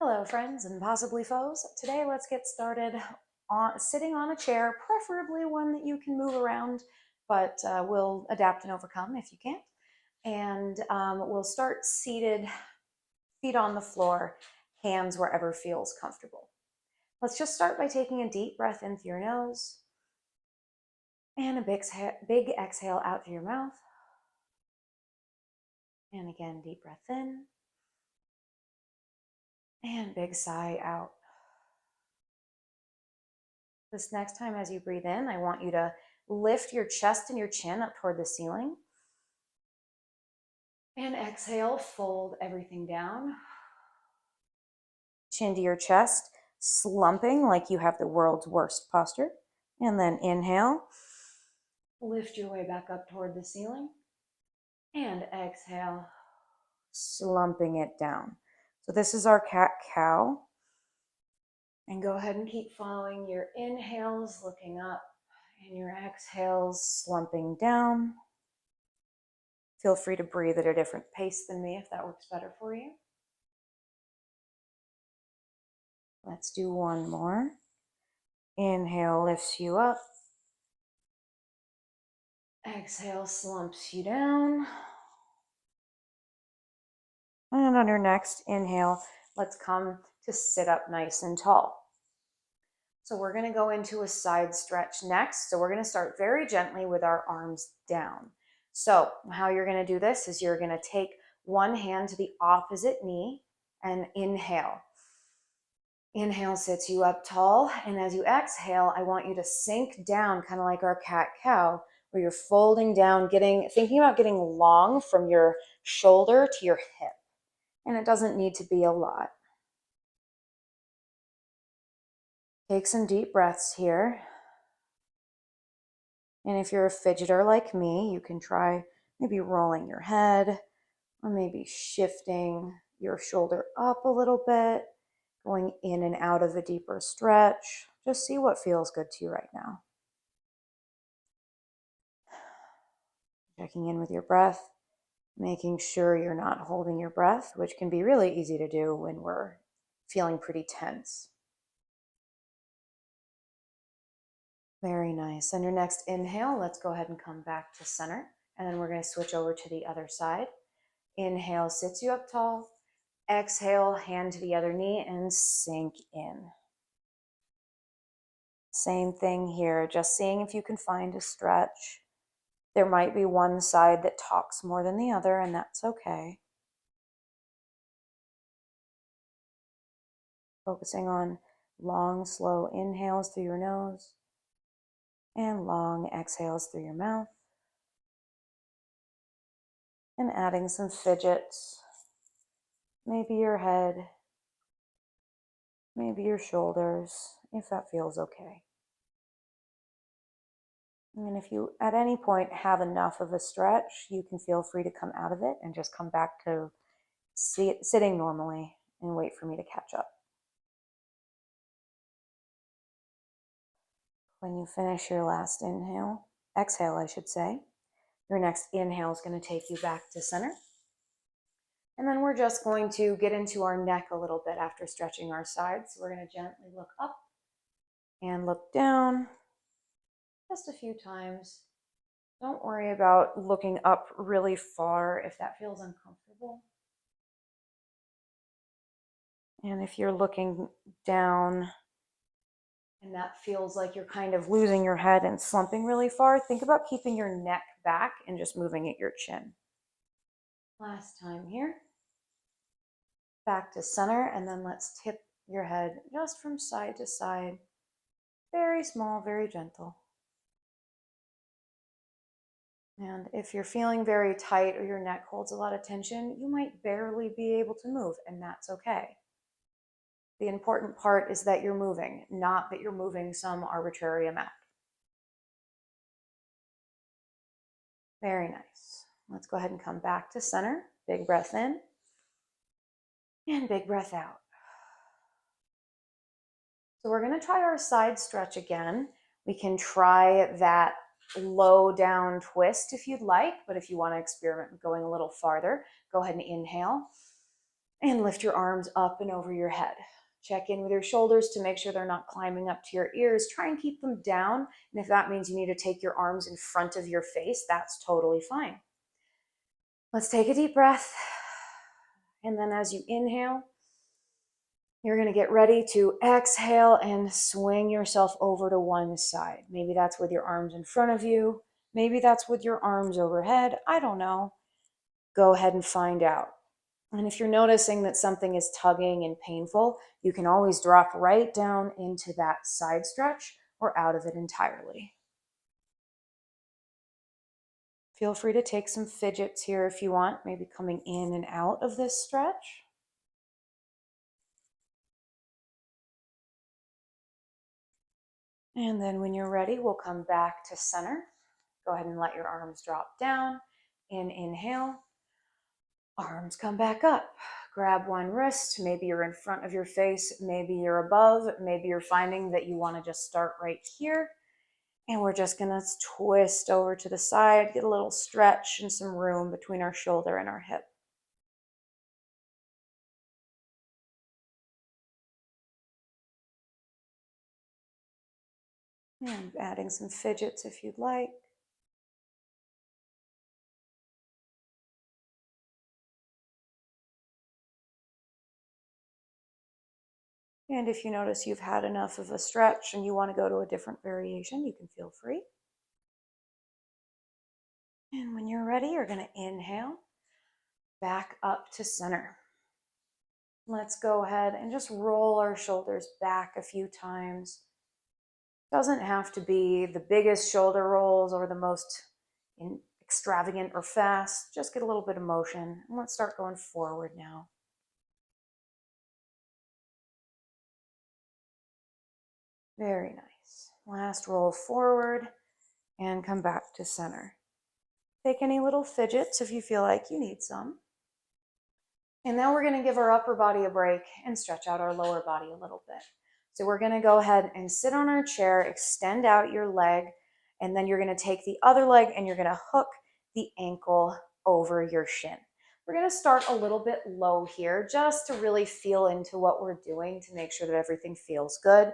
Hello, friends and possibly foes. Today, let's get started sitting on a chair, preferably one that you can move around, but we'll adapt and overcome if you can't. And we'll start seated, feet on the floor, hands wherever feels comfortable. Let's just start by taking a deep breath in through your nose and a big exhale out through your mouth. And again, deep breath in and big sigh out. This next time as you breathe in, I want you to lift your chest and your chin up toward the ceiling. And exhale, fold everything down. Chin to your chest, slumping like you have the world's worst posture. And then inhale, lift your way back up toward the ceiling. And exhale, slumping it down. So this is our cat-cow. And go ahead and keep following your inhales, looking up, and your exhales, slumping down. Feel free to breathe at a different pace than me if that works better for you. Let's do one more. Inhale lifts you up. Exhale slumps you down. And on your next inhale, let's come to sit up nice and tall. So we're going to go into a side stretch next. So we're going to start very gently with our arms down. So how you're going to do this is you're going to take one hand to the opposite knee and inhale. Inhale sits you up tall, and as you exhale, I want you to sink down, kind of like our cat-cow, where you're folding down, thinking about getting long from your shoulder to your hip. And it doesn't need to be a lot. Take some deep breaths here. And if you're a fidgeter like me, you can try maybe rolling your head or maybe shifting your shoulder up a little bit, going in and out of a deeper stretch. Just see what feels good to you right now. Checking in with your breath, making sure you're not holding your breath, which can be really easy to do when we're feeling pretty tense. Very nice. On your next inhale, let's go ahead and come back to center. And then we're going to switch over to the other side. Inhale sits you up tall. Exhale, hand to the other knee and sink in. Same thing here, just seeing if you can find a stretch. There might be one side that talks more than the other, and that's okay. Focusing on long, slow inhales through your nose and long exhales through your mouth. And adding some fidgets, maybe your head, maybe your shoulders, if that feels okay. And if you at any point have enough of a stretch, you can feel free to come out of it and just come back to sitting normally and wait for me to catch up. When you finish your last exhale, I should say, your next inhale is going to take you back to center. And then we're just going to get into our neck a little bit after stretching our sides. So we're going to gently look up and look down just a few times. Don't worry about looking up really far if that feels uncomfortable. And if you're looking down and that feels like you're kind of losing your head and slumping really far, think about keeping your neck back and just moving at your chin. Last time here. Back to center, and then let's tip your head just from side to side. Very small, very gentle. And if you're feeling very tight or your neck holds a lot of tension, you might barely be able to move, and that's okay. The important part is that you're moving, not that you're moving some arbitrary amount. Very nice. Let's go ahead and come back to center. Big breath in and big breath out. So we're going to try our side stretch again. We can try that low down twist if you'd like, but if you want to experiment with going a little farther, go ahead and inhale. And lift your arms up and over your head. Check in with your shoulders to make sure they're not climbing up to your ears. Try and keep them down. And if that means you need to take your arms in front of your face, that's totally fine. Let's take a deep breath. And then as you inhale, you're going to get ready to exhale and swing yourself over to one side. Maybe that's with your arms in front of you. Maybe that's with your arms overhead. I don't know. Go ahead and find out. And if you're noticing that something is tugging and painful, you can always drop right down into that side stretch or out of it entirely. Feel free to take some fidgets here if you want, maybe coming in and out of this stretch. And then when you're ready, we'll come back to center. Go ahead and let your arms drop down. Inhale. Arms come back up. Grab one wrist. Maybe you're in front of your face. Maybe you're above. Maybe you're finding that you want to just start right here. And we're just going to twist over to the side, get a little stretch and some room between our shoulder and our hip. And adding some fidgets if you'd like. And if you notice you've had enough of a stretch and you want to go to a different variation, you can feel free. And when you're ready, you're going to inhale back up to center. Let's go ahead and just roll our shoulders back a few times. Doesn't have to be the biggest shoulder rolls or the most extravagant or fast. Just get a little bit of motion. And let's start going forward now. Very nice. Last roll forward and come back to center. Take any little fidgets if you feel like you need some. And now we're going to give our upper body a break and stretch out our lower body a little bit. So we're going to go ahead and sit on our chair, extend out your leg, and then you're going to take the other leg and you're going to hook the ankle over your shin. We're going to start a little bit low here just to really feel into what we're doing to make sure that everything feels good.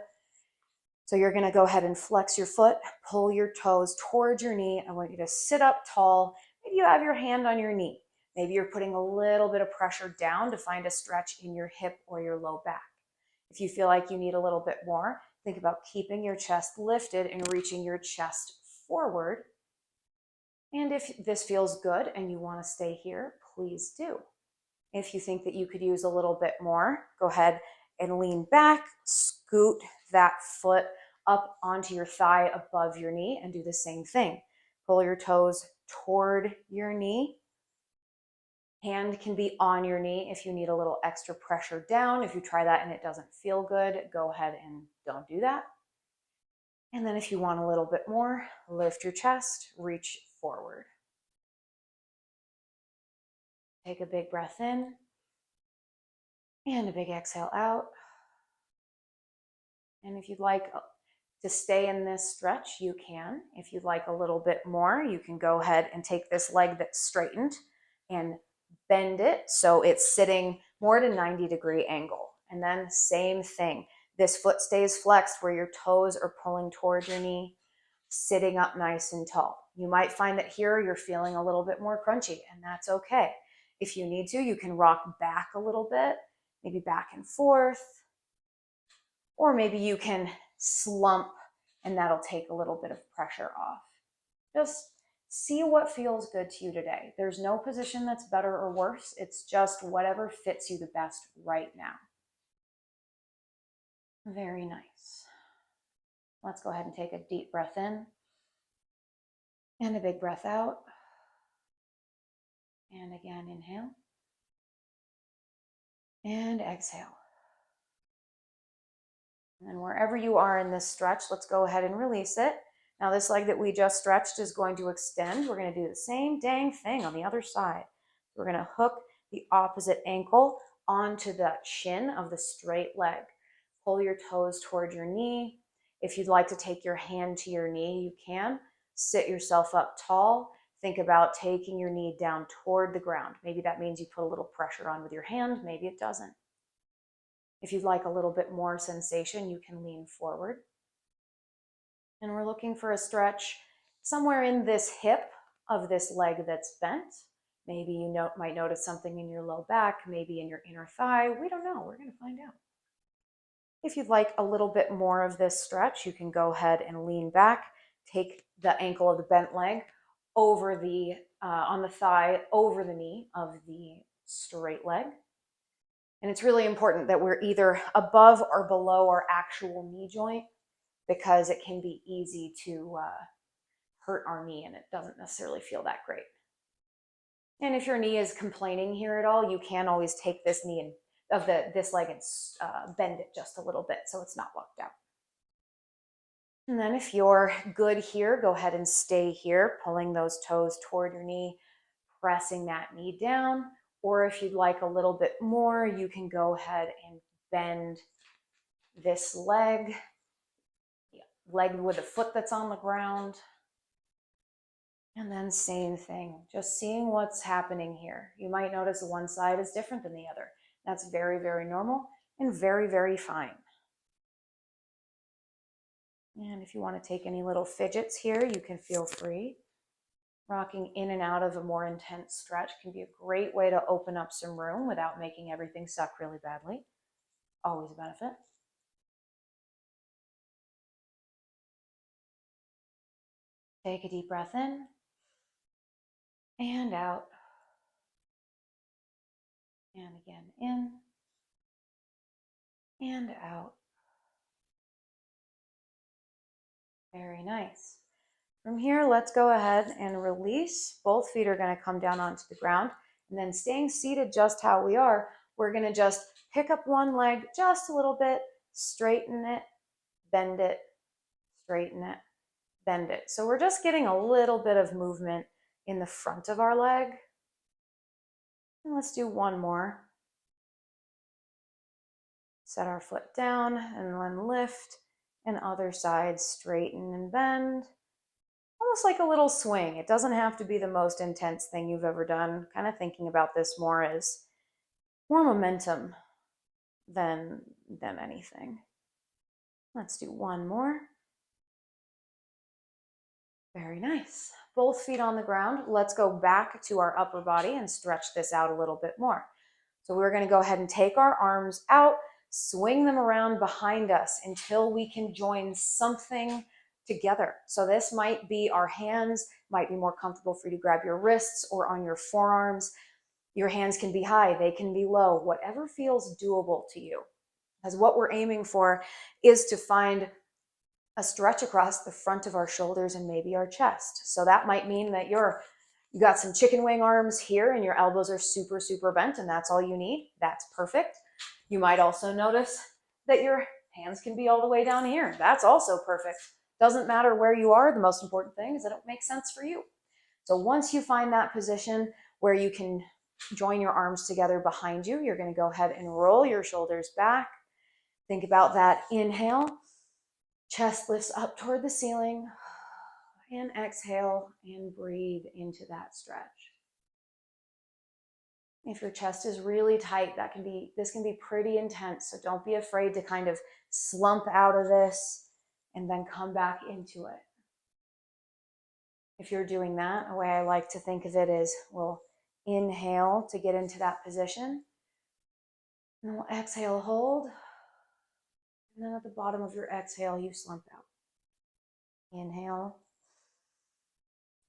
So you're going to go ahead and flex your foot, pull your toes towards your knee. I want you to sit up tall. Maybe you have your hand on your knee. Maybe you're putting a little bit of pressure down to find a stretch in your hip or your low back. If you feel like you need a little bit more, think about keeping your chest lifted and reaching your chest forward. And if this feels good and you want to stay here, please do. If you think that you could use a little bit more, go ahead and lean back, scoot that foot up onto your thigh above your knee and do the same thing. Pull your toes toward your knee. Hand can be on your knee if you need a little extra pressure down. If you try that and it doesn't feel good, go ahead and don't do that. And then if you want a little bit more, lift your chest, reach forward. Take a big breath in and a big exhale out. And if you'd like to stay in this stretch, you can. If you'd like a little bit more, you can go ahead and take this leg that's straightened and bend it so it's sitting more at a 90-degree angle. And then same thing. This foot stays flexed where your toes are pulling towards your knee, sitting up nice and tall. You might find that here you're feeling a little bit more crunchy, and that's okay. If you need to, you can rock back a little bit, maybe back and forth, or maybe you can slump and that'll take a little bit of pressure off. Just see what feels good to you today. There's no position that's better or worse. It's just whatever fits you the best right now. Very nice. Let's go ahead and take a deep breath in and a big breath out. And again, inhale and exhale. And then wherever you are in this stretch, let's go ahead and release it. Now this leg that we just stretched is going to extend. We're going to do the same dang thing on the other side. We're going to hook the opposite ankle onto the shin of the straight leg. Pull your toes toward your knee. If you'd like to take your hand to your knee, you can. Sit yourself up tall. think about taking your knee down toward the ground. Maybe that means you put a little pressure on with your hand, maybe it doesn't. If you'd like a little bit more sensation, you can lean forward. And we're looking for a stretch somewhere in this hip of this leg that's bent. Maybe you might notice something in your low back, maybe in your inner thigh. We don't know. We're going to find out. If you'd like a little bit more of this stretch, you can go ahead and lean back, take the ankle of the bent leg over the on the thigh, over the knee of the straight leg. And it's really important that we're either above or below our actual knee joint, because it can be easy to hurt our knee and it doesn't necessarily feel that great. And if your knee is complaining here at all, you can always take this knee and this leg and bend it just a little bit so it's not locked out. And then if you're good here, go ahead and stay here, pulling those toes toward your knee, pressing that knee down. Or if you'd like a little bit more, you can go ahead and bend this leg with the foot that's on the ground. And then same thing, just seeing what's happening here. You might notice one side is different than the other. That's very, very normal and very, very fine. And if you want to take any little fidgets here, you can feel free. Rocking in and out of a more intense stretch can be a great way to open up some room without making everything suck really badly. Always a benefit. Take a deep breath in and out. And again, in and out. Very nice. From here, let's go ahead and release. Both feet are going to come down onto the ground. And then staying seated just how we are, we're going to just pick up one leg just a little bit, straighten it, bend it, straighten it, bend it. So we're just getting a little bit of movement in the front of our leg. And let's do one more. Set our foot down and then lift, and other side, straighten and bend. Almost like a little swing. It doesn't have to be the most intense thing you've ever done. Kind of thinking about this more as more momentum than anything. Let's do one more. Very nice. Both feet on the ground. Let's go back to our upper body and stretch this out a little bit more. So we're going to go ahead and take our arms out, swing them around behind us until we can join something together. So this might be our hands, might be more comfortable for you to grab your wrists or on your forearms. Your hands can be high, they can be low, whatever feels doable to you. Because what we're aiming for is to find a stretch across the front of our shoulders and maybe our chest. So that might mean that you got some chicken wing arms here and your elbows are super, super bent and that's all you need. That's perfect. You might also notice that your hands can be all the way down here. That's also perfect. Doesn't matter where you are. The most important thing is that it makes sense for you. So once you find that position where you can join your arms together behind you, you're going to go ahead and roll your shoulders back. Think about that inhale. Chest lifts up toward the ceiling. And exhale and breathe into that stretch. If your chest is really tight, this can be pretty intense. So don't be afraid to kind of slump out of this and then come back into it. If you're doing that, a way I like to think of it is we'll inhale to get into that position. And then we'll exhale, hold. And then at the bottom of your exhale, you slump out. Inhale.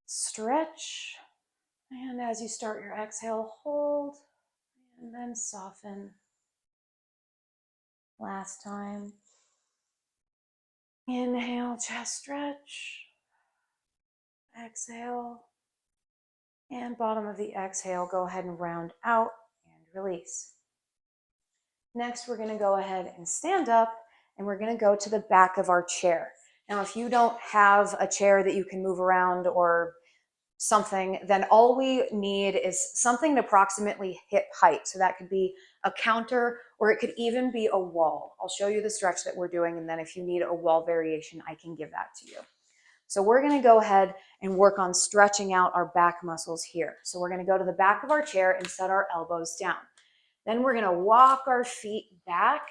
Stretch, and as you start your exhale, hold, and then soften. Last time. Inhale, chest stretch. Exhale, and bottom of the exhale, go ahead and round out and release. Next, we're going to go ahead and stand up, and we're going to go to the back of our chair. Now, if you don't have a chair that you can move around or something, then all we need is something to approximately hip height. So that could be a counter or it could even be a wall. I'll show you the stretch that we're doing, and then if you need a wall variation, I can give that to you. So we're going to go ahead and work on stretching out our back muscles here. So we're going to go to the back of our chair and set our elbows down. Then we're going to walk our feet back,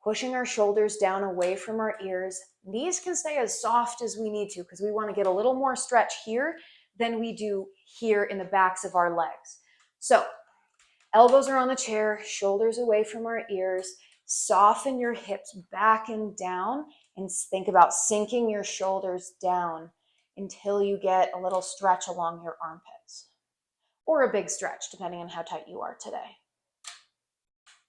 pushing our shoulders down away from our ears. Knees can stay as soft as we need to because we want to get a little more stretch here than we do here in the backs of our legs. So elbows are on the chair, shoulders away from our ears. Soften your hips back and down and think about sinking your shoulders down until you get a little stretch along your armpits, or a big stretch depending on how tight you are today.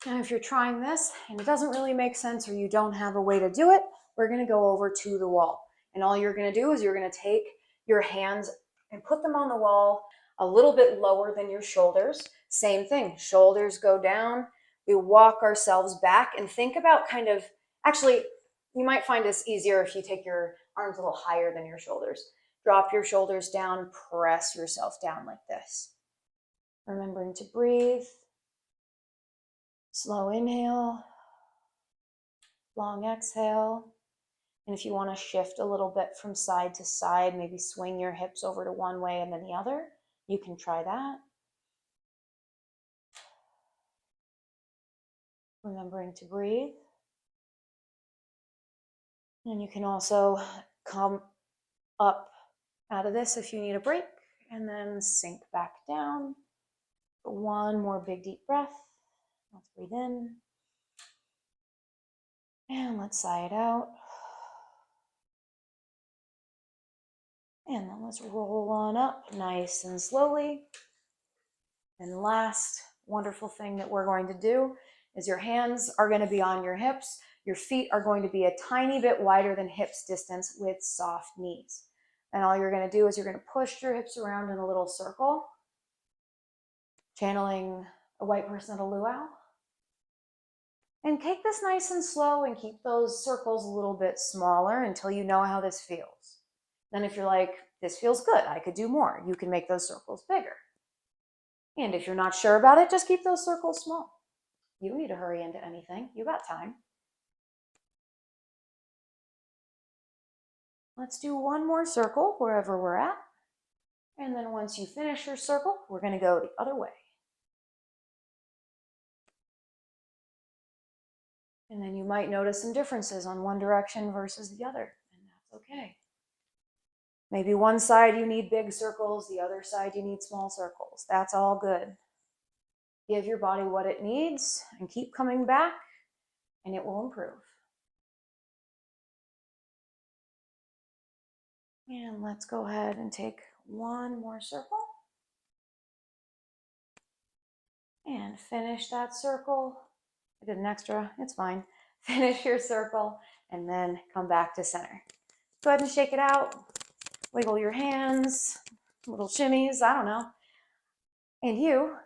Now, if you're trying this and it doesn't really make sense or you don't have a way to do it, we're going to go over to the wall. And all you're going to do is you're going to take your hands and put them on the wall a little bit lower than your shoulders. Same thing, shoulders go down. We walk ourselves back and think about actually, you might find this easier if you take your arms a little higher than your shoulders. Drop your shoulders down, press yourself down like this. Remembering to breathe. Slow inhale, long exhale. And if you want to shift a little bit from side to side, maybe swing your hips over to one way and then the other, you can try that. Remembering to breathe. And you can also come up out of this if you need a break, and then sink back down. One more big deep breath. Let's breathe in. And let's sigh it out. And then let's roll on up nice and slowly. And last wonderful thing that we're going to do is your hands are going to be on your hips. Your feet are going to be a tiny bit wider than hips distance with soft knees. And all you're going to do is you're going to push your hips around in a little circle, channeling a white person at a luau. And take this nice and slow and keep those circles a little bit smaller until you know how this feels. Then if you're like, this feels good, I could do more, you can make those circles bigger. And if you're not sure about it, just keep those circles small. You don't need to hurry into anything. You got time. Let's do one more circle wherever we're at. And then once you finish your circle, we're going to go the other way. And then you might notice some differences on one direction versus the other, and that's okay. Maybe one side you need big circles, the other side you need small circles. That's all good. Give your body what it needs and keep coming back, and it will improve. And let's go ahead and take one more circle. And finish that circle. I did an extra, it's fine. Finish your circle and then come back to center. Go ahead and shake it out. Wiggle your hands, little shimmies, I don't know. And you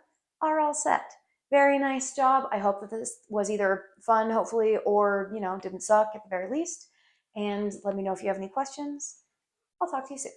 are all set. Very nice job. I hope that this was either fun, hopefully, or, didn't suck at the very least. And let me know if you have any questions. I'll talk to you soon.